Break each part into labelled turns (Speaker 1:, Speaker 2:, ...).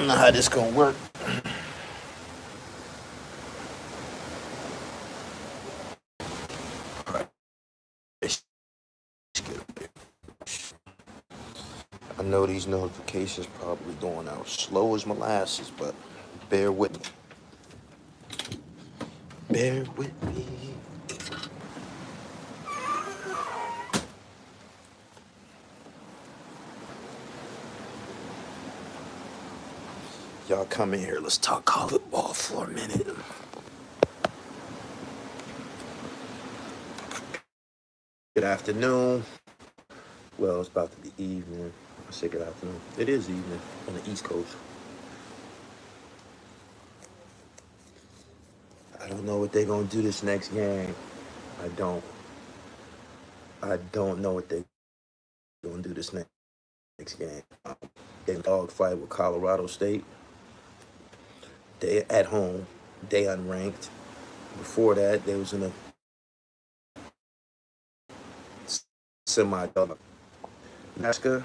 Speaker 1: don't know how this gonna work. I know these notifications probably going out slow as molasses, but bear with me. Bear with me. Y'all come in here, let's talk college ball for a minute. Good afternoon. Well, it's about to be evening. I say good afternoon. It is evening on the East Coast. I don't know what they're going to do this next game. I don't know what they're going to do this next game. They dog fight with Colorado State. They at home. They unranked. Before that, they was in a semi-dog. Alaska.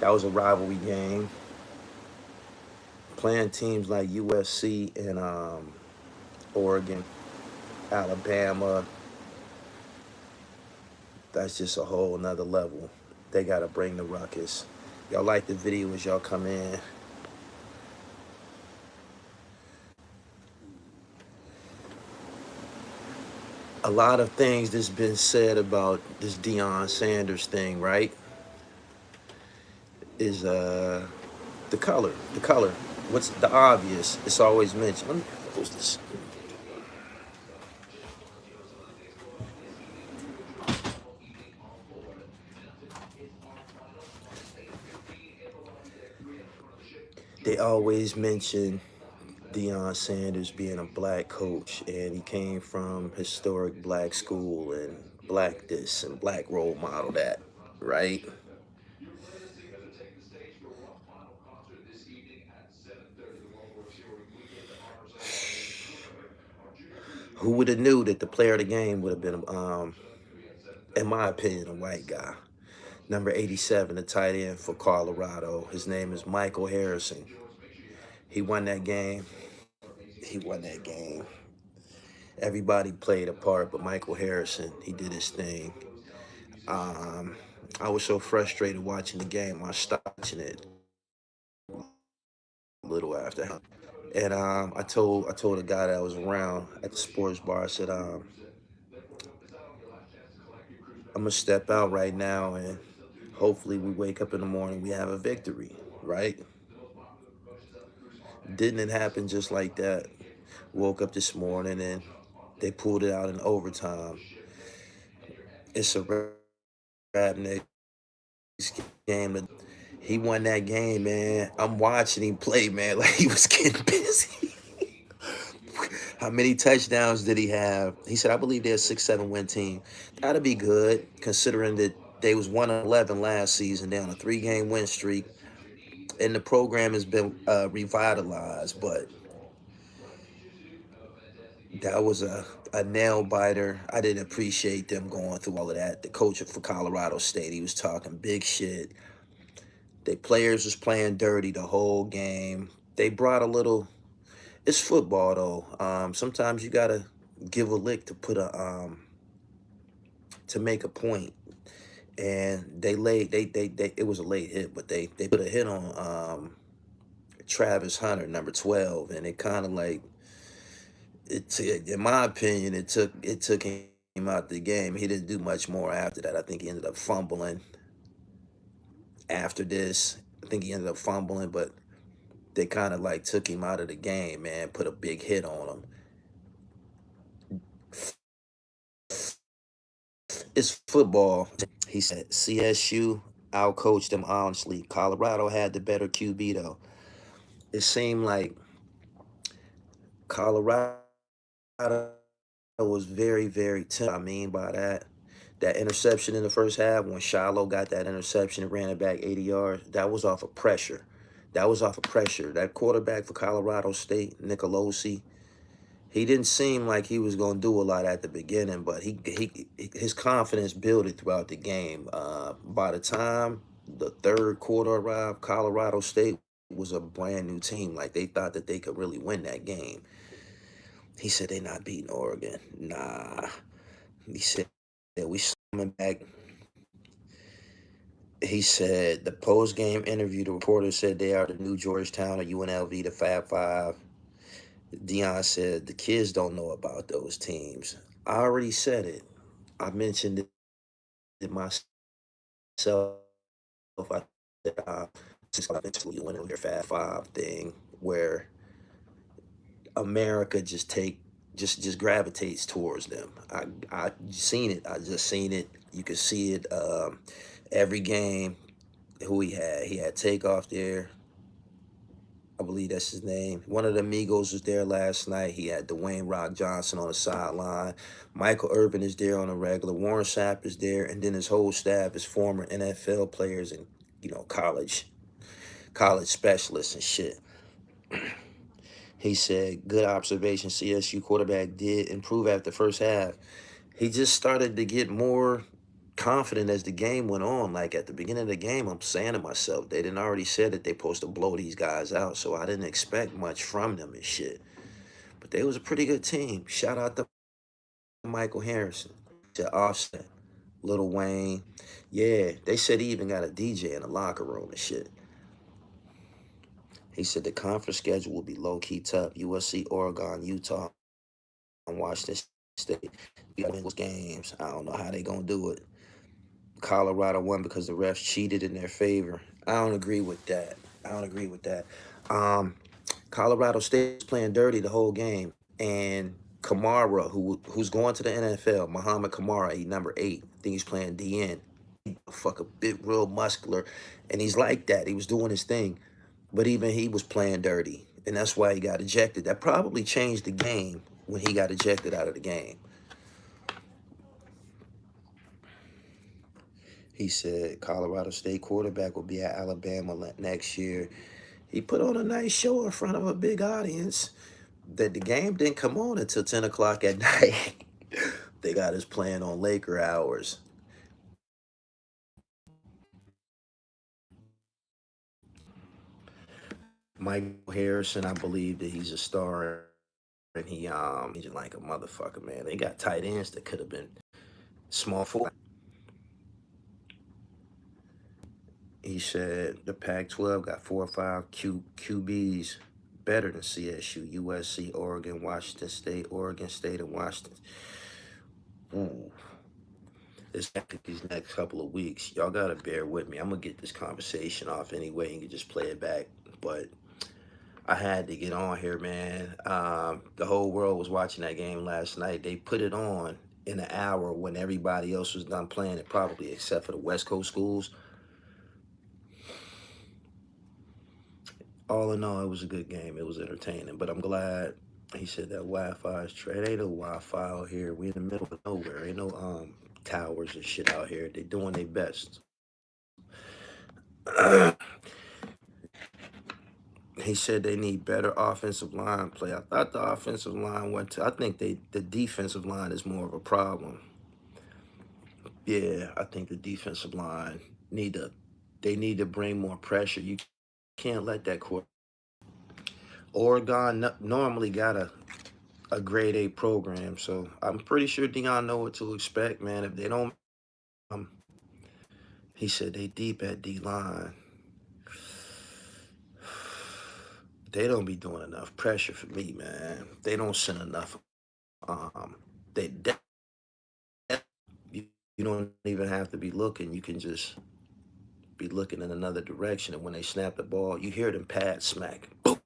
Speaker 1: That was a rivalry game. Playing teams like USC and Oregon, Alabama. That's just a whole nother level. They gotta bring the ruckus. Y'all like the video as y'all come in. A lot of things that's been said about this Deion Sanders thing, right? Is the color. The color. What's the obvious? It's always mentioned. Let me close this. They always mention Deion Sanders being a black coach, and he came from historic black school and black this and black role model that, right? Who would have knew that the player of the game would have been, in my opinion, a white guy? Number 87, the tight end for Colorado. His name is Michael Harrison. He won that game. He won that game. Everybody played a part, but Michael Harrison, he did his thing. I was so frustrated watching the game. I stopped watching it a little after. And I told a guy that was around at the sports bar, I said, I'm gonna step out right now and hopefully we wake up in the morning, we have a victory, right? Didn't it happen just like that? Woke up this morning and they pulled it out in overtime. It's a wrap next game. He won that game, man. I'm watching him play, man, like he was getting busy. How many touchdowns did he have? He said, I believe they're a 6-7 win team. That'd be good, considering that they was 1-11 last season. They're on a 3-game win streak, and the program has been revitalized. But that was a nail biter. I didn't appreciate them going through all of that. The coach for Colorado State, he was talking big shit. The players was playing dirty the whole game. They brought a little. It's football though. Sometimes you gotta give a lick to put a to make a point. And they laid they it was a late hit, but they put a hit on Travis Hunter, number 12, and it kind of like in my opinion, it took him out the game. He didn't do much more after that. I think he ended up fumbling after this. I think he ended up fumbling, but they kind of like took him out of the game, man, put a big hit on him. It's football. He said CSU outcoached them honestly. Colorado had the better QB though. It seemed like Colorado was very, very timid. I mean by that interception in the first half, when Shiloh got that interception and ran it back 80 yards, that was off of pressure. That was off of pressure. That quarterback for Colorado State, Nicolosi, he didn't seem like he was going to do a lot at the beginning, but his confidence built it throughout the game. By the time the third quarter arrived, Colorado State was a brand new team. Like they thought that they could really win that game. He said they not beating Oregon. Nah. He said that we coming back. He said the post game interview, the reporter said they are the new Georgetown or UNLV, the Fab Five. Dion said the kids don't know about those teams. I already said it. I mentioned it myself. I said just eventually went on your Fab Five thing where America just gravitates towards them. I seen it. I just seen it. You could see it every game. Who he had? He had Takeoff there. I believe that's his name. One of the Migos was there last night. He had Dwayne Rock Johnson on the sideline. Michael Irvin is there on a regular. Warren Sapp is there, and then his whole staff is former NFL players and college specialists and shit. He said, good observation. CSU quarterback did improve after the first half. He just started to get more confident as the game went on. Like at the beginning of the game, I'm saying to myself, they didn't already said that they supposed to blow these guys out, so I didn't expect much from them and shit. But they was a pretty good team. Shout out to Michael Harrison, to Offset, Lil Wayne. Yeah, they said he even got a DJ in the locker room and shit. He said the conference schedule will be low-key tough. USC, Oregon, Utah, and Washington State. You got those games. I don't know how they gonna do it. Colorado won because the refs cheated in their favor. I don't agree with that. I don't agree with that. Um, Colorado State's playing dirty the whole game, and Kamara, who's going to the NFL, Muhammad Kamara, he number 8. I think he's playing DN. Fuck a bit real muscular, and he's like that. He was doing his thing, but even he was playing dirty, and that's why he got ejected. That probably changed the game when he got ejected out of the game. He said Colorado State quarterback will be at Alabama next year. He put on a nice show in front of a big audience. That the game didn't come on until 10 o'clock at night. They got us playing on Laker hours. Michael Harrison, I believe that he's a star, and he's like a motherfucker, man. They got tight ends that could have been small forward. He said the Pac-12 got 4 or 5 QBs better than CSU, USC, Oregon, Washington State, Oregon State, and Washington. Ooh. These next couple of weeks, y'all gotta bear with me. I'm gonna get this conversation off anyway and you just play it back. But I had to get on here, man. The whole world was watching that game last night. They put it on in an hour when everybody else was done playing it, probably except for the West Coast schools. All in all, it was a good game. It was entertaining, but I'm glad. He said that Wi-Fi is trade. Ain't no Wi-Fi out here. We in the middle of nowhere. Ain't no towers and shit out here. They doing their best. He said they need better offensive line play. I thought the offensive line went to. I think the defensive line is more of a problem. Yeah, I think the defensive line they need to bring more pressure. You can't let that court. Oregon normally got a grade A program, so I'm pretty sure Dion know what to expect, man. If they don't, um, he said they deep at D line. They don't be doing enough pressure for me, man. They don't send enough. They you don't even have to be looking. You can just be looking in another direction, and when they snap the ball, you hear them pads smack. Boom,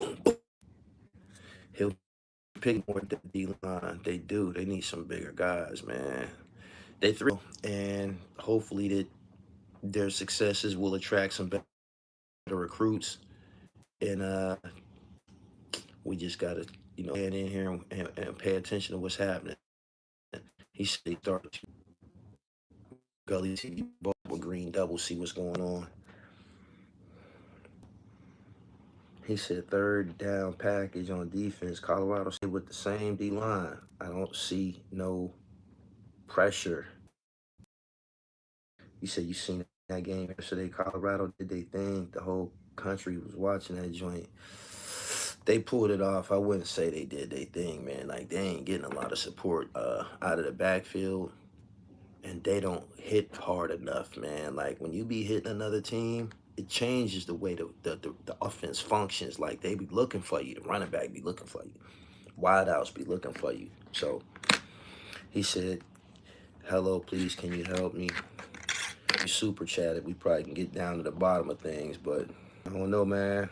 Speaker 1: boom, boom. He'll pick more at the D line. They do. They need some bigger guys, man. They threw, and hopefully that their successes will attract some better recruits. And we just gotta, get in here and pay attention to what's happening. He said he started Gully TV with Green Double, see what's going on. He said third down package on defense. Colorado State with the same D line. I don't see no pressure. You said you seen that game yesterday. Colorado did their thing. The whole country was watching that joint. They pulled it off. I wouldn't say they did their thing, man. Like, they ain't getting a lot of support out of the backfield, and they don't hit hard enough, man. Like, when you be hitting another team, it changes the way the offense functions. Like, they be looking for you. The running back be looking for you. Wideouts be looking for you. So he said, hello, please, can you help me? You super chatted. We probably can get down to the bottom of things, but I don't know, man.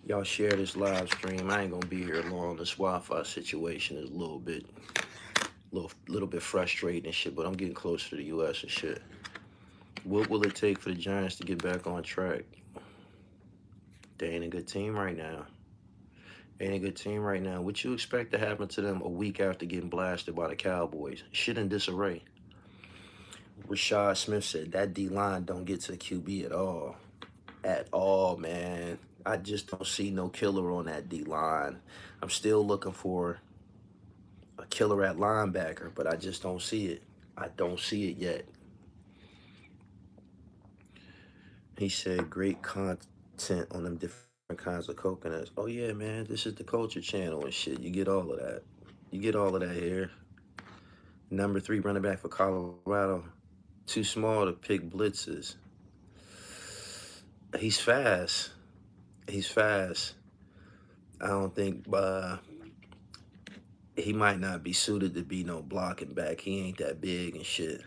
Speaker 1: Y'all share this live stream. I ain't gonna be here long. This Wi-Fi situation is a little bit frustrating and shit, but I'm getting closer to the US and shit. What will it take for the Giants to get back on track? They ain't a good team right now. Ain't a good team right now. What you expect to happen to them a week after getting blasted by the Cowboys? Shit in disarray. Rashad Smith said that D-line don't get to the QB at all. At all, man. I just don't see no killer on that D-line. I'm still looking for a killer at linebacker, but I just don't see it. I don't see it yet. He said great content on them different kinds of coconuts. Oh yeah, man, this is the culture channel and shit. You get all of that. You get all of that here. Number 3 running back for Colorado. Too small to pick blitzes. He's fast. He's fast. I don't think he might not be suited to be no blocking back. He ain't that big and shit.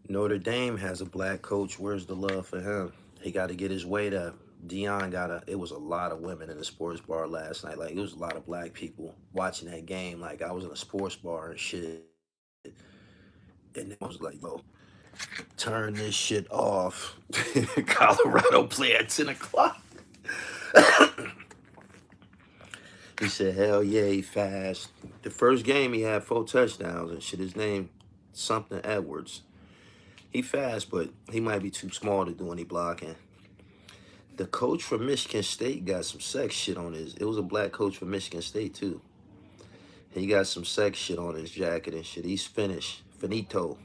Speaker 1: Notre Dame has a black coach. Where's the love for him? He got to get his weight up. Dion it was a lot of women in the sports bar last night. Like, it was a lot of black people watching that game. Like, I was in a sports bar and shit. And I was like, yo, turn this shit off. Colorado play at 10 o'clock. He said, hell yeah, he fast. The first game, he had 4 touchdowns and shit. His name, something Edwards. He fast, but he might be too small to do any blocking. The coach from Michigan State got some sex shit on his. It was a black coach from Michigan State, too. He got some sex shit on his jacket and shit. He's finished. Finito.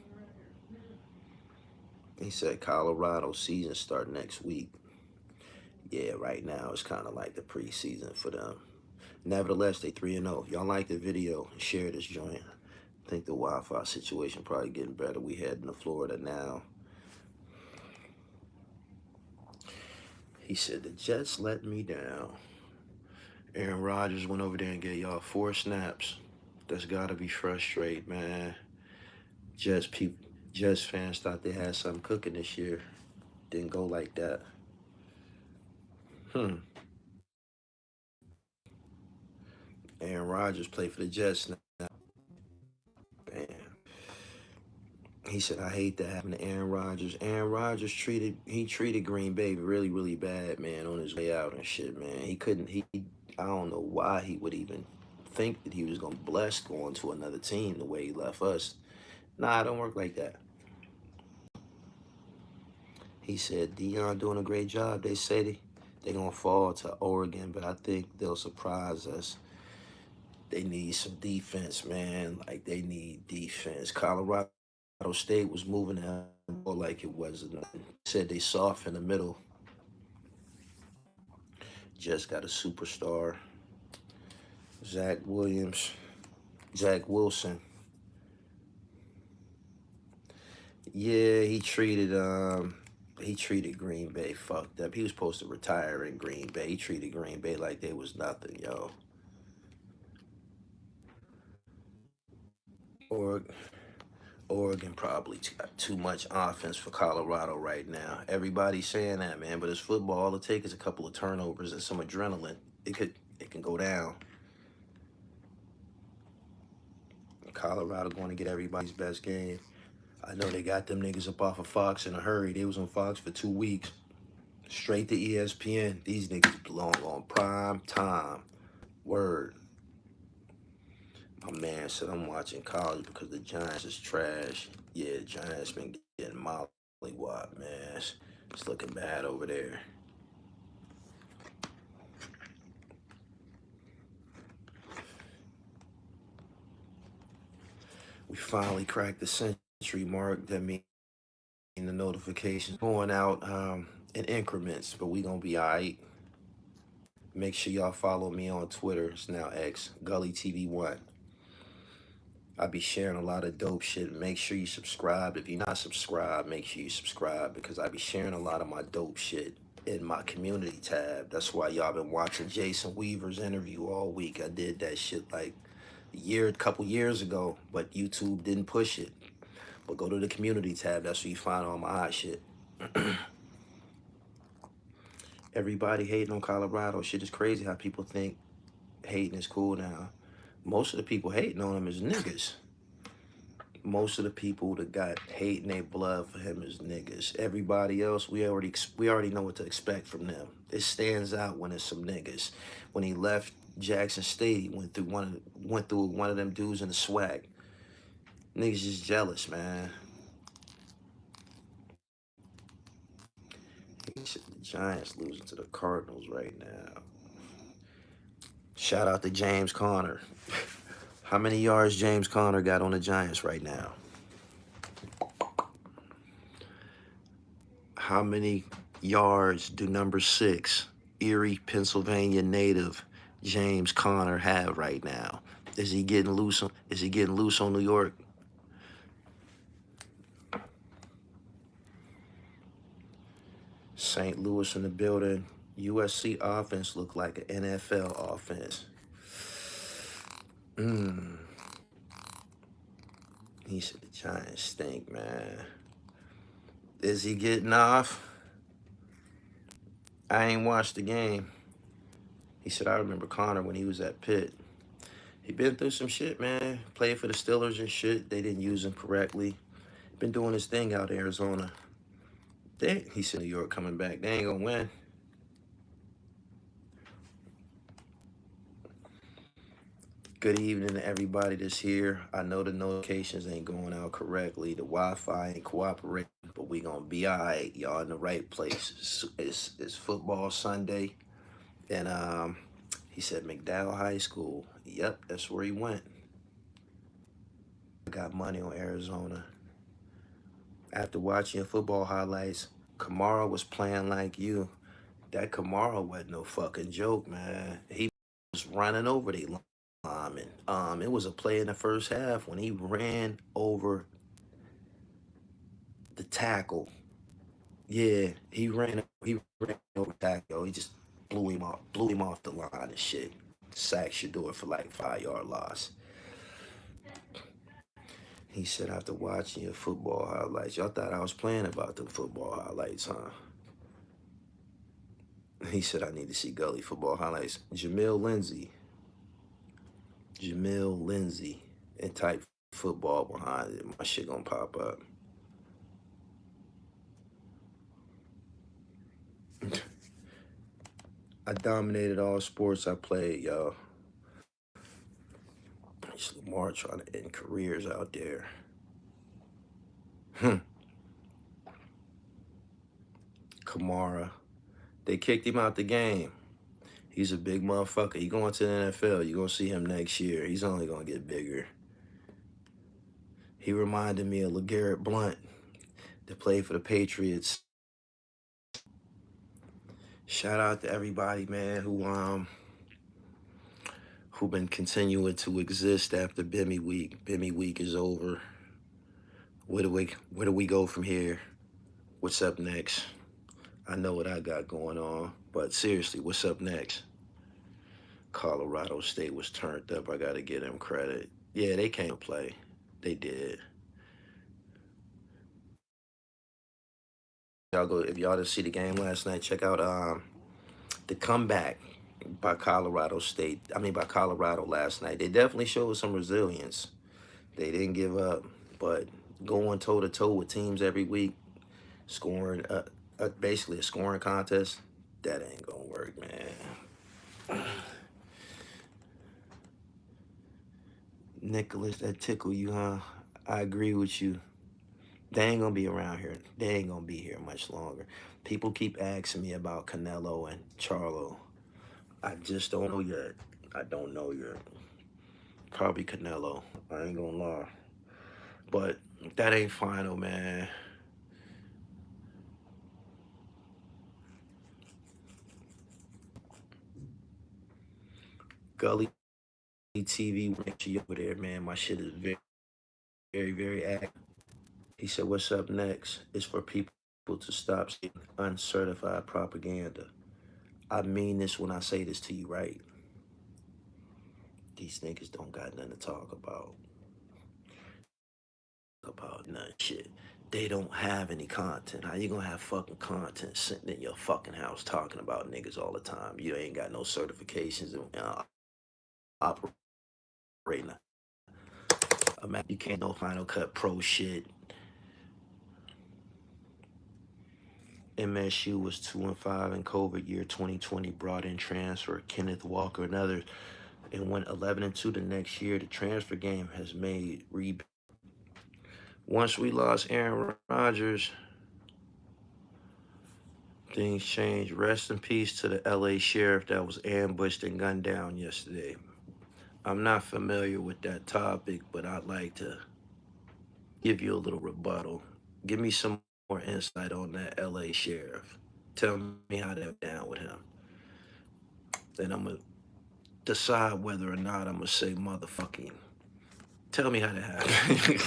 Speaker 1: He said Colorado season start next week. Yeah, right now it's kind of like the preseason for them. Nevertheless, they 3-0. Y'all like the video, share this joint. I think the Wi-Fi situation probably getting better. We heading to Florida now. He said the Jets let me down. Aaron Rodgers went over there and gave y'all 4 snaps. That's gotta be frustrating, man. Jets fans thought they had something cooking this year. Didn't go like that. Aaron Rodgers played for the Jets now. Man. He said, I hate that happened to Aaron Rodgers. Aaron Rodgers treated Green Bay really, really bad, man, on his way out and shit, man. I don't know why he would even think that he was going to bless going to another team the way he left us. Nah, it don't work like that. He said, Dion doing a great job. They say they're going to fall to Oregon, but I think they'll surprise us. They need some defense, man. Like, they need defense. Colorado State was moving the ball like it wasn't. Said they soft in the middle. Just got a superstar. Zach Wilson. Yeah, he treated Green Bay fucked up. He was supposed to retire in Green Bay. He treated Green Bay like they was nothing, yo. Oregon probably got too much offense for Colorado right now. Everybody's saying that, man, but it's football. All it takes is a couple of turnovers and some adrenaline. It can go down. Colorado going to get everybody's best game. I know they got them niggas up off of Fox in a hurry. They was on Fox for 2 weeks. Straight to ESPN. These niggas belong on prime time. Word. My man said I'm watching college because the Giants is trash. Yeah, the Giants been getting mollywopped, man. It's looking bad over there. We finally cracked the century mark. That means The notifications going out in increments, but we gonna be all right. Make sure y'all follow me on Twitter. It's now X, Gully TV 1. I be sharing a lot of dope shit. Make sure you subscribe. If you're not subscribed, make sure you subscribe, because I be sharing a lot of my dope shit in my community tab. That's why y'all been watching Jason Weaver's interview all week. I did that shit like a couple years ago, but YouTube didn't push it. But go to the community tab. That's where you find all my hot shit. Everybody hating on Colorado. Shit is crazy how people think hating is cool now. Most of the people hating on him is niggas. Most of the people that got hate in their blood for him is niggas. Everybody else, we already know what to expect from them. It stands out when it's some niggas. When he left Jackson State, he went through one of them dudes in the swag. Niggas just jealous, man. The Giants losing to the Cardinals right now. Shout out to James Conner. How many yards James Conner got on the Giants right now? How many yards do number 6, Erie, Pennsylvania native James Conner have right now? Is he getting loose on New York? St. Louis in the building. USC offense look like an NFL offense. He said the Giants stink, man. Is he getting off? I ain't watched the game. He said, I remember Conner when he was at Pitt. He been through some shit, man. Played for the Steelers and shit. They didn't use him correctly. Been doing his thing out in Arizona. He said New York coming back. They ain't gonna win. Good evening to everybody that's here. I know the notifications ain't going out correctly. The Wi-Fi ain't cooperating, but we gonna be all right. Y'all in the right place. It's football Sunday. And he said McDowell High School. Yep, that's where he went. I got money on Arizona. After watching football highlights, Kamara was playing like you. That Kamara wasn't no fucking joke, man. He was running over the lineman. It was a play in the first half when he ran over the tackle. Yeah, he ran over the tackle. He just blew him off the line and shit. Sacked Shador for like 5-yard loss. He said after watching your football highlights, y'all thought I was playing about them football highlights, huh? He said I need to see Gully football highlights. Jamil Lindsey, and type football behind it. My shit gonna pop up. I dominated all sports I played, y'all. It's Lamar trying to end careers out there. Kamara. They kicked him out the game. He's a big motherfucker. He going to the NFL. You're going to see him next year. He's only going to get bigger. He reminded me of LeGarrette Blount that played for the Patriots. Shout out to everybody, man, who been continuing to exist after Bimmy Week. Bimmy Week is over. Where do we go from here? What's up next? I know what I got going on, but seriously, what's up next? Colorado State was turned up. I got to give them credit. Yeah, they came to play. They did. If y'all didn't see the game last night, check out the comeback by Colorado last night. They definitely showed some resilience. They didn't give up, but going toe-to-toe with teams every week, scoring basically a scoring contest, that ain't gonna work, man. Nicholas, that tickle you, huh? I agree with you. They ain't gonna be around here. They ain't gonna be here much longer. People keep asking me about Canelo and Charlo. I just don't know yet. I don't know yet. Probably Canelo. I ain't gonna lie. But that ain't final, man. Gully TV, make sure you over there, man. My shit is very, very, very active. He said, what's up next? It's for people to stop seeing uncertified propaganda. I mean this when I say this to you, right? These niggas don't got nothing to talk about nothing shit. They don't have any content. How you gonna have fucking content sitting in your fucking house talking about niggas all the time? You ain't got no certifications and operating. You can't no Final Cut Pro shit. MSU was 2-5 in COVID year 2020. Brought in transfer Kenneth Walker and others, and went 11-2 the next year. The transfer game has made rebound. Once we lost Aaron Rodgers, things changed. Rest in peace to the LA sheriff that was ambushed and gunned down yesterday. I'm not familiar with that topic, but I'd like to give you a little rebuttal. Give me some more insight on that LA sheriff. Tell me how that went down with him. Then I'm going to decide whether or not I'm going to say motherfucking. Tell me how that happened.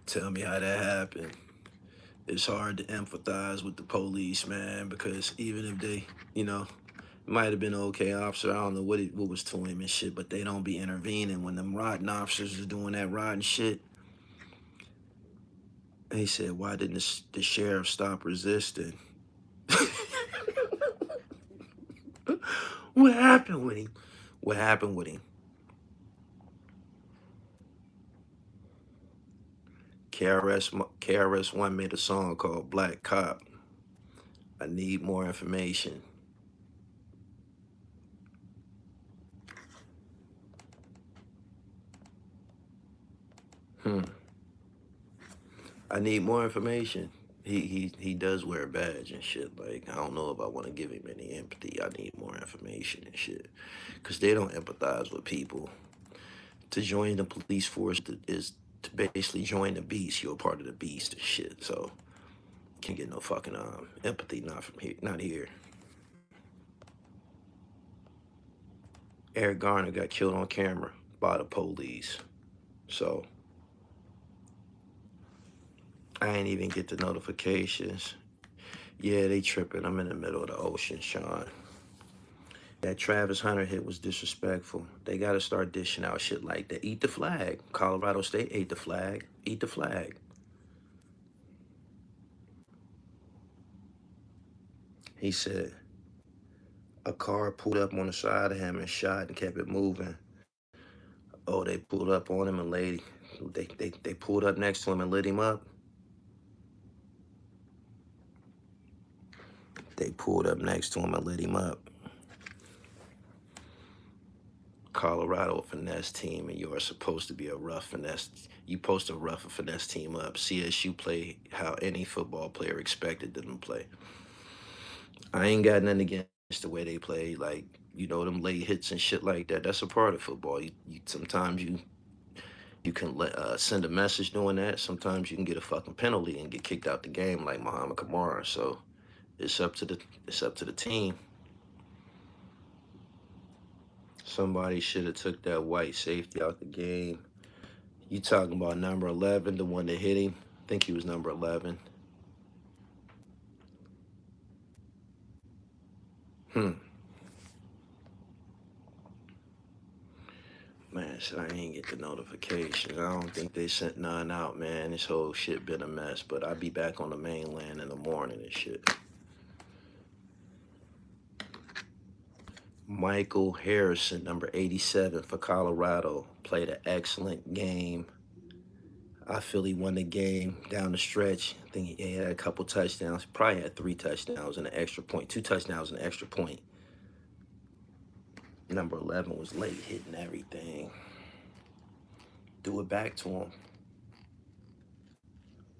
Speaker 1: Tell me how that happened. It's hard to empathize with the police, man, because even if they, might have been an okay officer, I don't know what was to him and shit, but they don't be intervening when them rotten officers are doing that rotten shit. And he said, why didn't the sheriff stop resisting? What happened with him? What happened with him? KRS-One made a song called Black Cop. I need more information. I need more information. He does wear a badge and shit. Like, I don't know if I want to give him any empathy. I need more information and shit. Because they don't empathize with people. To join the police force is to basically join the beast. You're a part of the beast and shit. So, can't get no fucking empathy, not from here, not here. Eric Garner got killed on camera by the police. So, I ain't even get the notifications. Yeah, they tripping. I'm in the middle of the ocean, Sean. That Travis Hunter hit was disrespectful. They got to start dishing out shit like that. Eat the flag. Colorado State ate the flag. Eat the flag. He said a car pulled up on the side of him and shot and kept it moving. Oh, they pulled up on him and they pulled up next to him and lit him up. They pulled up next to him and lit him up. Colorado finesse team, and you are supposed to be a rough finesse. You supposed to rough a finesse team up. CSU play how any football player expected them to play. I ain't got nothing against the way they play, like, them late hits and shit like that. That's a part of football. Sometimes you can send a message doing that. Sometimes you can get a fucking penalty and get kicked out the game like Muhammad Kamara. So it's up to the team. Somebody should have took that white safety out the game. You talking about number 11, the one that hit him? I think he was number 11. Man, so I ain't get the notifications. I don't think they sent none out, man. This whole shit been a mess, but I'll be back on the mainland in the morning and shit. Michael Harrison, number 87 for Colorado, played an excellent game. I feel he won the game down the stretch. I think he had a couple touchdowns. Probably had 3 touchdowns and an extra point. 2 touchdowns and an extra point. Number 11 was late hitting everything. Do it back to him.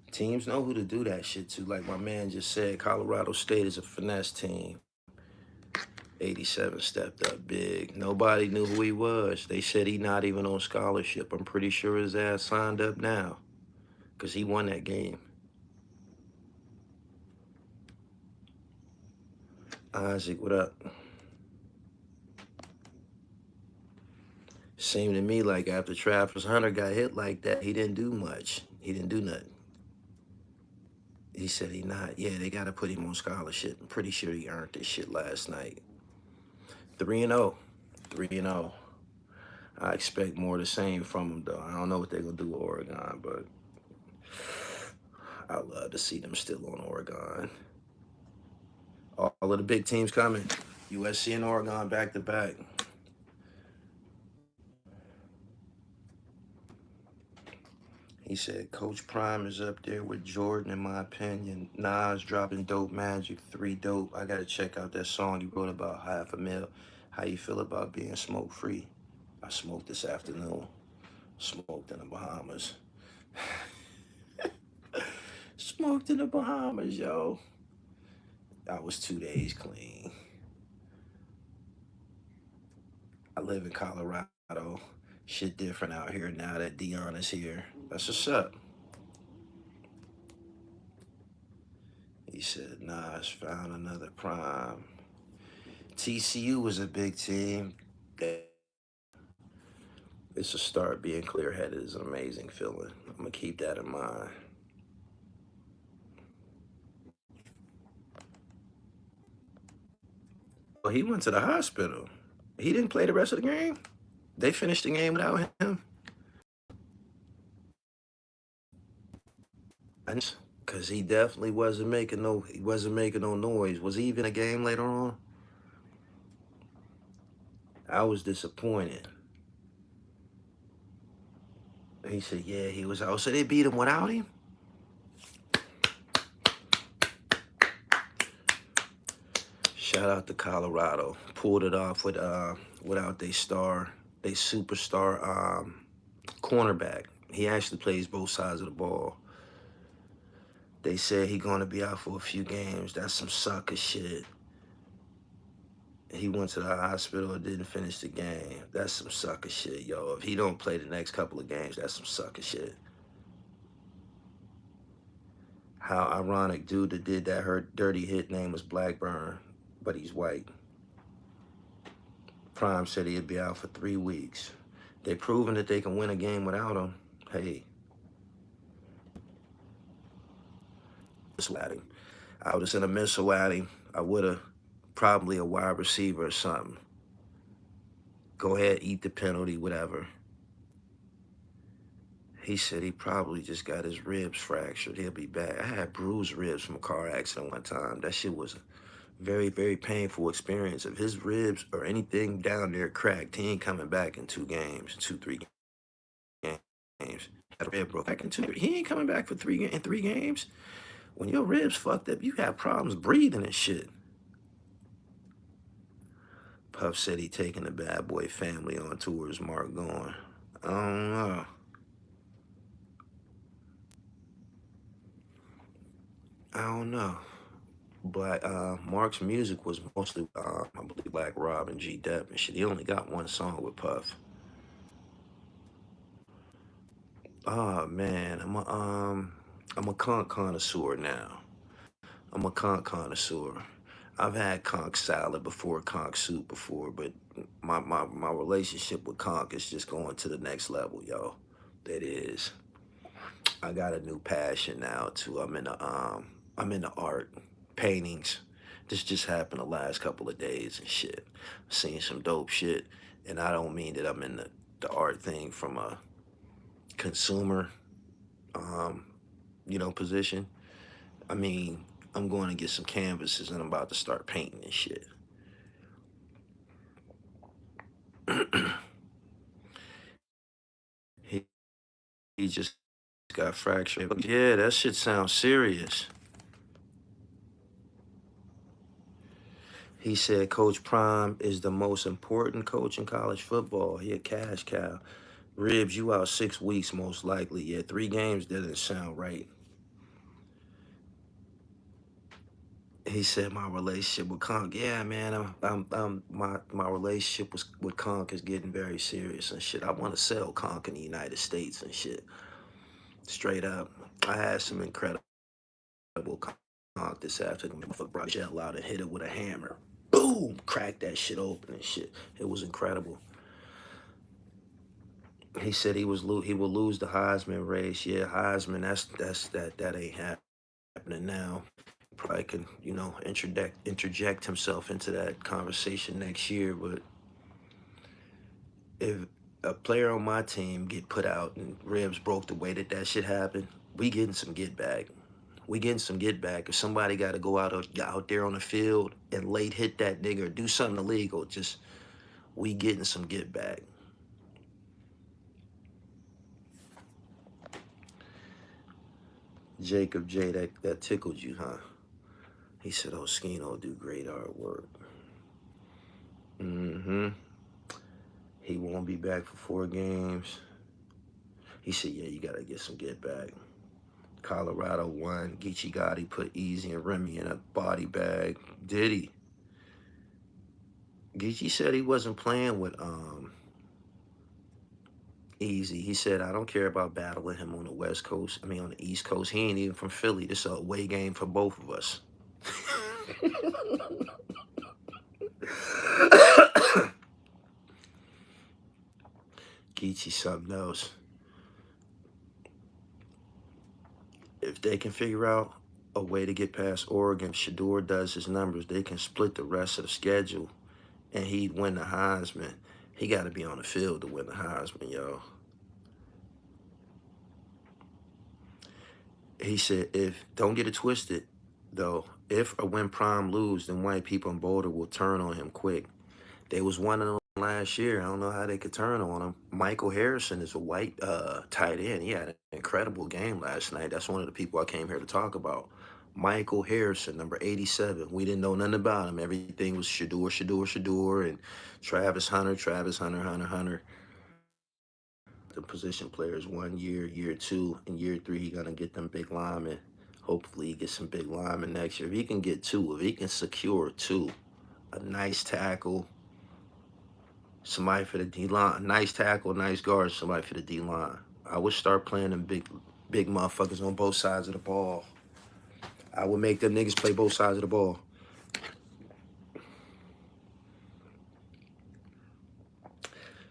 Speaker 1: Teams know who to do that shit to. Like my man just said, Colorado State is a finesse team. 87 stepped up big. Nobody knew who he was. They said he not even on scholarship. I'm pretty sure his ass signed up now because he won that game. Isaac, what up? Seemed to me like after Travis Hunter got hit like that, he didn't do much. He didn't do nothing. He said he not. Yeah, they got to put him on scholarship. I'm pretty sure he earned this shit last night. 3-0. 3-0. I expect more of the same from him, though. I don't know what they're going to do with Oregon, but I love to see them still on Oregon. All of the big teams coming. USC and Oregon back to back. He said Coach Prime is up there with Jordan, in my opinion. Nas dropping Dope Magic, 3 Dope. I got to check out that song he wrote about $500,000. How you feel about being smoke-free? I smoked this afternoon. Smoked in the Bahamas. Smoked in the Bahamas, yo. I was 2 days clean. I live in Colorado. Shit different out here now that Dion is here. That's what's up. He said, Nas found another prime. TCU was a big team. It's a start. Being clear-headed is an amazing feeling. I'm going to keep that in mind. Well, he went to the hospital. He didn't play the rest of the game? They finished the game without him? Because he definitely wasn't making no noise. Was he even a game later on? I was disappointed. He said, yeah, he was out. So they beat him without him? Shout out to Colorado. Pulled it off without their superstar cornerback. He actually plays both sides of the ball. They said he gonna be out for a few games. That's some sucker shit. He went to the hospital and didn't finish the game. That's some sucker shit, yo. If he don't play the next couple of games, that's some sucker shit. How ironic, dude that did that dirty hit name was Blackburn, but he's white. Prime said he'd be out for 3 weeks. They proven that they can win a game without him. Hey. I would have sent a missile at him. I would have probably a wide receiver or something. Go ahead, eat the penalty, whatever. He said he probably just got his ribs fractured. He'll be back. I had bruised ribs from a car accident one time. That shit was a very, very painful experience. If his ribs or anything down there cracked, he ain't coming back in 2 games, 2-3 games. That rib broke back in 2. He ain't coming back for 3 games. When your ribs fucked up, you have problems breathing and shit. Puff said he taking the Bad Boy family on tours. Mark going. I don't know. I don't know. Mark's music was mostly, I believe, Black Rob and G Dep and shit. He only got 1 song with Puff. Oh man, I'm a conch connoisseur now. I'm a conch connoisseur. I've had conch salad before, conch soup before, but my relationship with conch is just going to the next level, yo. It is. I got a new passion now too. I'm into art, paintings. This just happened the last couple of days and shit. Seen some dope shit, and I don't mean that I'm in the art thing from a consumer, position. I mean, I'm going to get some canvases and I'm about to start painting and shit. he just got fractured. Yeah, that shit sounds serious. He said Coach Prime is the most important coach in college football. He a cash cow. Ribs, you out 6 weeks most likely. Yeah, 3 games doesn't sound right. He said my relationship with Conk. Yeah, man, my relationship with Conk is getting very serious and shit. I want to sell Conk in the United States and shit. Straight up, I had some incredible this after the motherfucker brought shell out and hit it with a hammer. Boom! Cracked that shit open and shit. It was incredible. He said he will lose the Heisman race. Yeah, Heisman. That ain't happening now. Probably can interject himself into that conversation next year. But if a player on my team get put out and ribs broke the way that shit happened, we getting some get back. We getting some get back. If somebody got to go out there on the field and late hit that nigga or do something illegal, just we getting some get back. Jacob J, that tickled you, huh? He said, "Oh, Skino do great artwork." Mm-hmm. He won't be back for 4 games. He said, "Yeah, you gotta get some get back." Colorado won. Geechee Gotti put Easy and Remy in a body bag. Did he? Geechee said he wasn't playing with Easy. He said, "I don't care about battling him on the West Coast. I mean, on the East Coast. He ain't even from Philly. This is a away game for both of us." Geechee something else. If they can figure out a way to get past Oregon, Shador does his numbers, they can split the rest of the schedule and he'd win the Heisman. He got to be on the field to win the Heisman, yo. He said, don't get it twisted, though, if or when Prime lose, then white people in Boulder will turn on him quick. They was one of them last year. I don't know how they could turn on him. Michael Harrison is a white tight end. He had an incredible game last night. That's one of the people I came here to talk about. Michael Harrison, number 87. We didn't know nothing about him. Everything was Shador, and Travis Hunter. The position players 1 year, year 2, and year 3, he gonna get them big linemen. Hopefully he gets some big linemen next year. If he can get 2, if he can secure 2, a nice tackle, somebody for the D-line, nice tackle, nice guard, somebody for the D-line. I would start playing them big motherfuckers on both sides of the ball. I would make them niggas play both sides of the ball.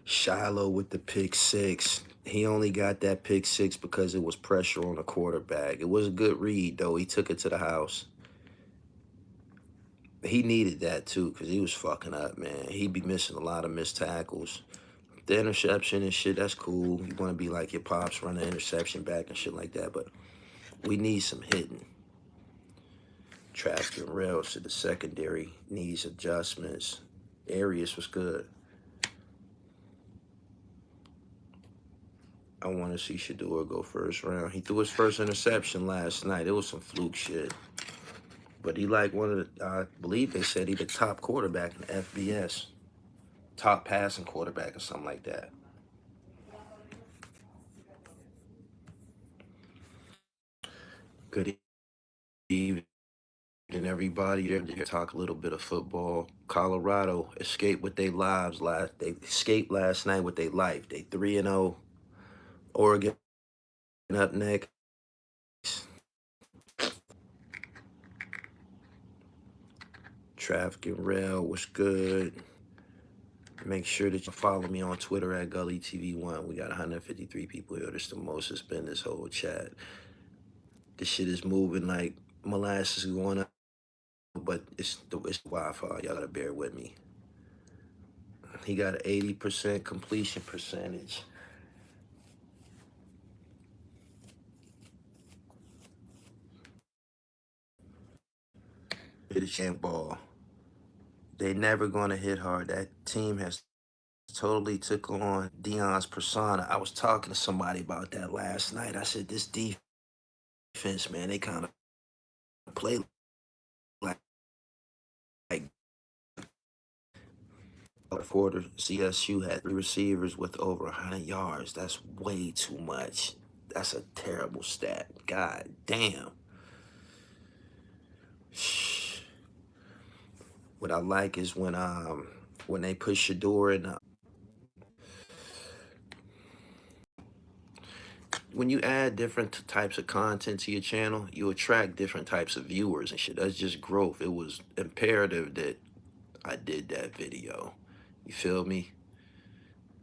Speaker 1: Shiloh with the pick 6. He only got that pick 6 because it was pressure on the quarterback. It was a good read, though. He took it to the house. He needed that, too, because he was fucking up, man. He'd be missing a lot of missed tackles. The interception and shit, that's cool. You want to be like your pops, run the interception back and shit like that, but we need some hitting. Traffic and rails to the secondary needs adjustments. Arias was good. I want to see Shador go first round. He threw his first interception last night. It was some fluke shit. But he like one of the, I believe they said he the top quarterback in FBS. Top passing quarterback or something like that. Good evening, everybody. They're here to talk a little bit of football. Colorado escaped with their lives last. They escaped last night with their life. They 3-0. Oregon up next. Traffic and Rail was good. Make sure that you follow me on Twitter at Gully TV 1. We got 153 people here. This is the most it's been this whole chat. This shit is moving like molasses going up, but it's Wi-Fi. Y'all gotta bear with me. He got an 80% completion percentage. Hit a champ ball. They never gonna hit hard. That team has totally took on Deion's persona. I was talking to somebody about that last night. I said, this defense, man, they kind of play like quarter. CSU had 3 receivers with over 100 yards. That's way too much. That's a terrible stat. God damn. What I like is when they put Shador in when you add different types of content to your channel, you attract different types of viewers and shit. That's just growth. It was imperative that I did that video. You feel me?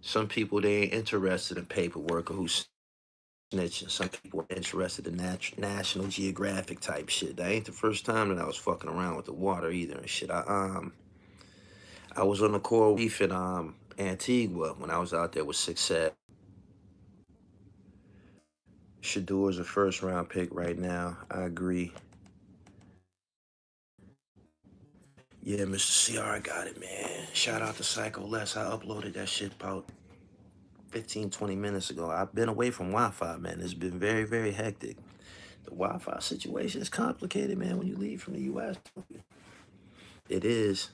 Speaker 1: Some people, they ain't interested in paperwork or who's snitching. Some people are interested in National Geographic type shit. That ain't the first time that I was fucking around with the water either and shit. I was on the coral reef in Antigua when I was out there with Success. Shador's a first round pick right now. I agree. Yeah, Mr. CR, I got it, man. Shout out to Psycho Les. I uploaded that shit about 15, 20 minutes ago. I've been away from Wi-Fi, man. It's been very, very hectic. The Wi-Fi situation is complicated, man, when you leave from the U.S. It is.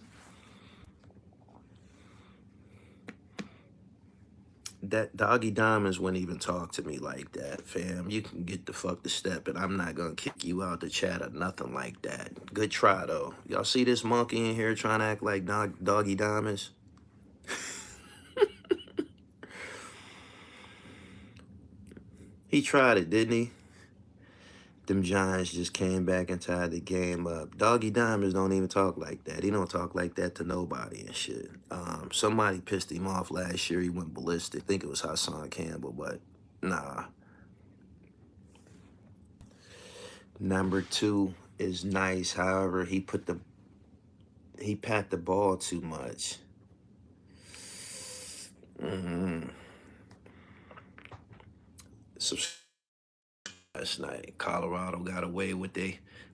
Speaker 1: That Doggy Diamonds wouldn't even talk to me like that, fam. You can get the fuck to step, and I'm not gonna kick you out the chat or nothing like that. Good try, though. Y'all see this monkey in here trying to act like Doggy Diamonds? He tried it, didn't he? Them Giants just came back and tied the game up. Doggy Diamonds don't even talk like that. He don't talk like that to nobody and shit. Somebody pissed him off last year. He went ballistic. I think it was Hassan Campbell, but nah. Number 2 is nice. However, he pat the ball too much. So last night, Colorado got away with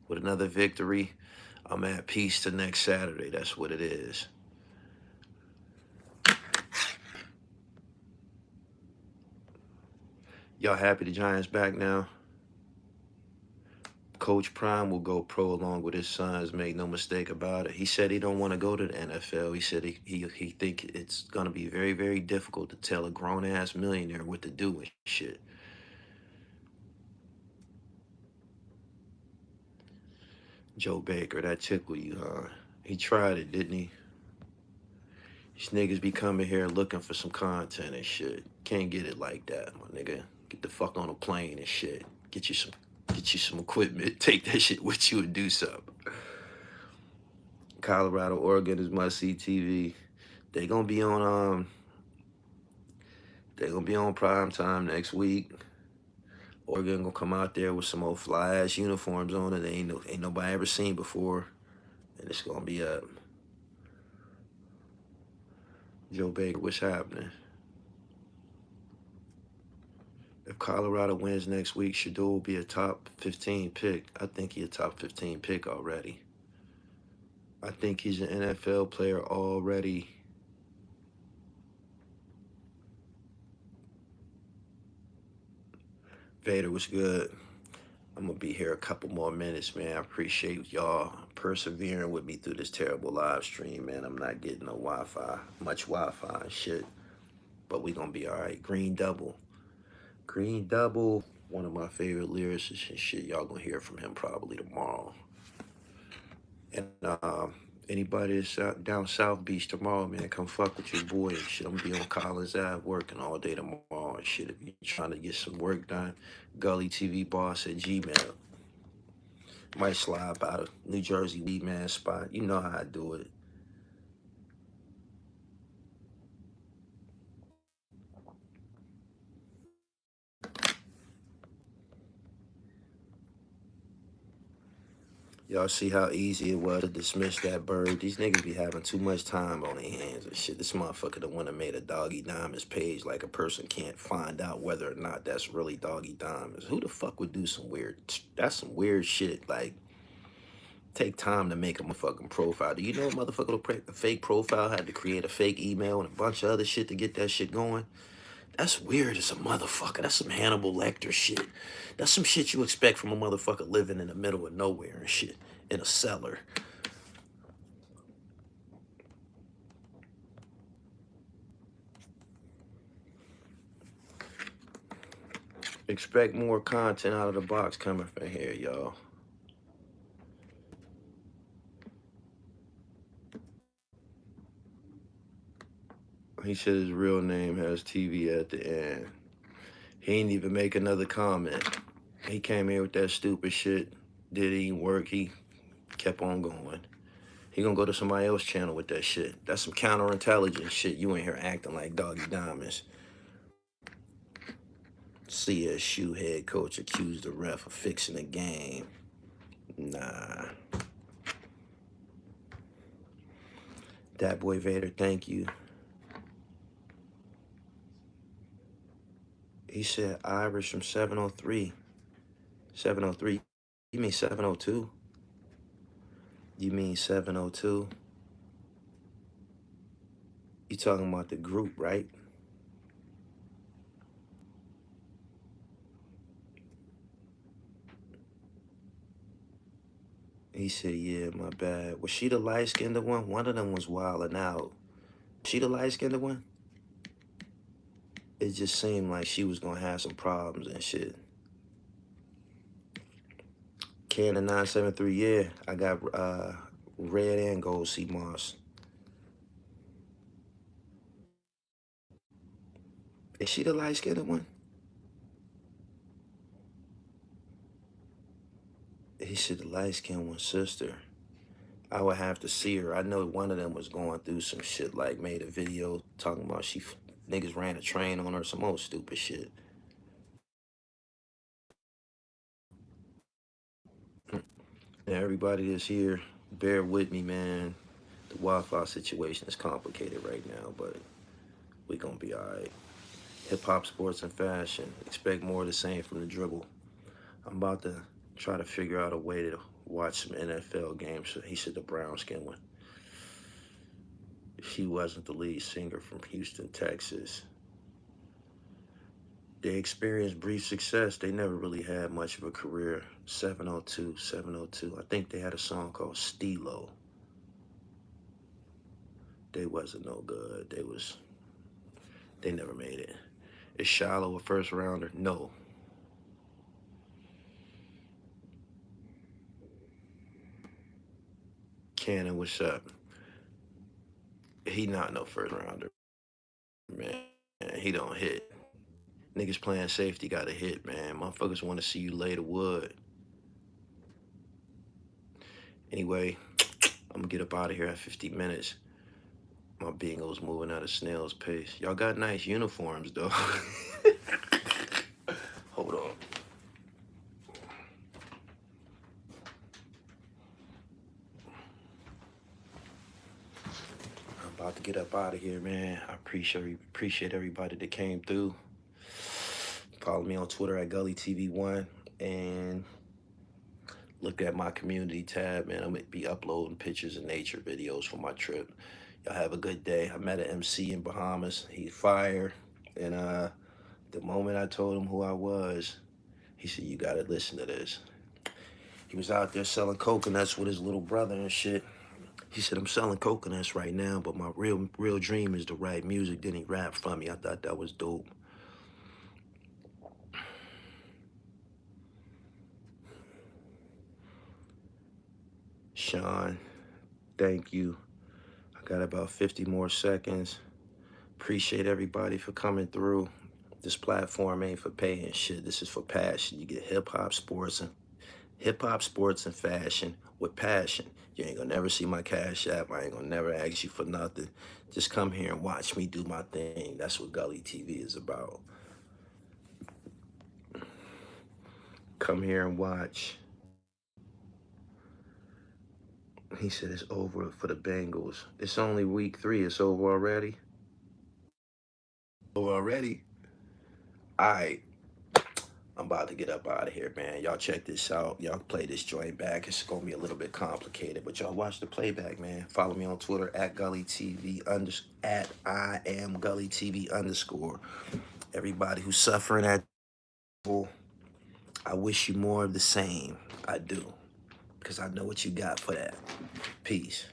Speaker 1: another victory. I'm at peace to next Saturday. That's what it is. Y'all happy the Giants back now? Coach Prime will go pro along with his sons, make no mistake about it. He said he don't want to go to the NFL. He said he think it's going to be very, very difficult to tell a grown-ass millionaire what to do and shit. Joe Baker, that tickled you, huh? He tried it, didn't he? These niggas be coming here looking for some content and shit. Can't get it like that, my nigga. Get the fuck on a plane and shit. Get you some equipment. Take that shit with you and do something. Colorado, Oregon is must-see TV. They gonna be on prime time next week. Oregon gonna come out there with some old fly-ass uniforms on it. They ain't nobody ever seen before, and it's gonna be up. Joe Baker, what's happening? If Colorado wins next week, Shador will be a top 15 pick. I think he's a top 15 pick already. I think he's an NFL player already. Vader was good. I'm going to be here a couple more minutes, man. I appreciate y'all persevering with me through this terrible live stream, man. I'm not getting no much Wi-Fi and shit. But we going to be all right. Green Double. Green Double, one of my favorite lyricists and shit. Y'all going to hear from him probably tomorrow. And anybody that's down South Beach tomorrow, man, come fuck with your boy and shit. I'm gonna be on Collins Ave working all day tomorrow and shit. If you're trying to get some work done, Gully TV Boss at Gmail. Might slide by the New Jersey weed man spot. You know how I do it. Y'all see how easy it was to dismiss that bird? These niggas be having too much time on their hands and shit. This motherfucker the one that made a Doggy Diamonds page like a person can't find out whether or not that's really Doggy Diamonds. Who the fuck would do that's some weird shit. Like, take time to make a motherfucking profile. Do you know a motherfucker a fake profile had to create a fake email and a bunch of other shit to get that shit going? That's weird as a motherfucker. That's some Hannibal Lecter shit. That's some shit you expect from a motherfucker living in the middle of nowhere and shit. In a cellar. Expect more content out of the box coming from here, y'all. He said his real name has TV at the end. He ain't even make another comment. He came here with that stupid shit. Didn't work. He kept on going. He gonna go to somebody else's channel with that shit. That's some counterintelligence shit. You ain't here acting like Doggy Diamonds. CSU head coach accused the ref of fixing the game. Nah. That boy Vader, thank you. He said Irish from 703. 703. You mean 702? You mean 702? You talking about the group, right? He said, yeah, my bad. Was she the light-skinned one? One of them was wilding out. She the light-skinned one? It just seemed like she was gonna have some problems and shit. Cannon 973, yeah. I got red and gold sea moss. Is she the light-skinned one? He said the light-skinned one's sister. I would have to see her. I know one of them was going through some shit, like made a video talking about niggas ran a train on her, some old stupid shit. And everybody that's here, bear with me, man. The Wi-Fi situation is complicated right now, but we gonna be all right. Hip-hop, sports, and fashion. Expect more of the same from the dribble. I'm about to try to figure out a way to watch some NFL games. He said the brown skin one. She wasn't the lead singer from Houston, Texas. They experienced brief success. They never really had much of a career. 702, 702. I think they had a song called Stilo. They wasn't no good. They never made it. Is Shallow a first rounder? No. Cannon, what's up? He not no first rounder, man. He don't hit. Niggas playing safety got to hit, man. Motherfuckers want to see you lay the wood. Anyway, I'm gonna get up out of here at 50 minutes. My bingo's moving at a snail's pace. Y'all got nice uniforms, though. Hold on. I'm about to get up out of here, man. I appreciate everybody that came through. Follow me on Twitter at Gully TV1 and look at my community tab, man. I'm gonna be uploading pictures and nature videos for my trip. Y'all have a good day. I met an MC in Bahamas. He's fire. And the moment I told him who I was, he said, you gotta listen to this. He was out there selling coconuts with his little brother and shit. He said, I'm selling coconuts right now, but my real dream is to write music. Then he rapped for me. I thought that was dope. Sean, thank you. I got about 50 more seconds. Appreciate everybody for coming through. This platform ain't for paying shit. This is for passion. You get hip-hop, sports, and fashion with passion. You ain't gonna never see my Cash App. I ain't gonna never ask you for nothing. Just come here and watch me do my thing. That's what Gully TV is about. Come here and watch. He said it's over for the Bengals. It's only week 3. It's over already? Over already? All right. I'm about to get up out of here, man. Y'all check this out. Y'all play this joint back. It's gonna be a little bit complicated, but y'all watch the playback, man. Follow me on Twitter at Gully TV at I am Gully TV _. Everybody who's suffering at, I wish you more of the same. I do, because I know what you got for that. Peace.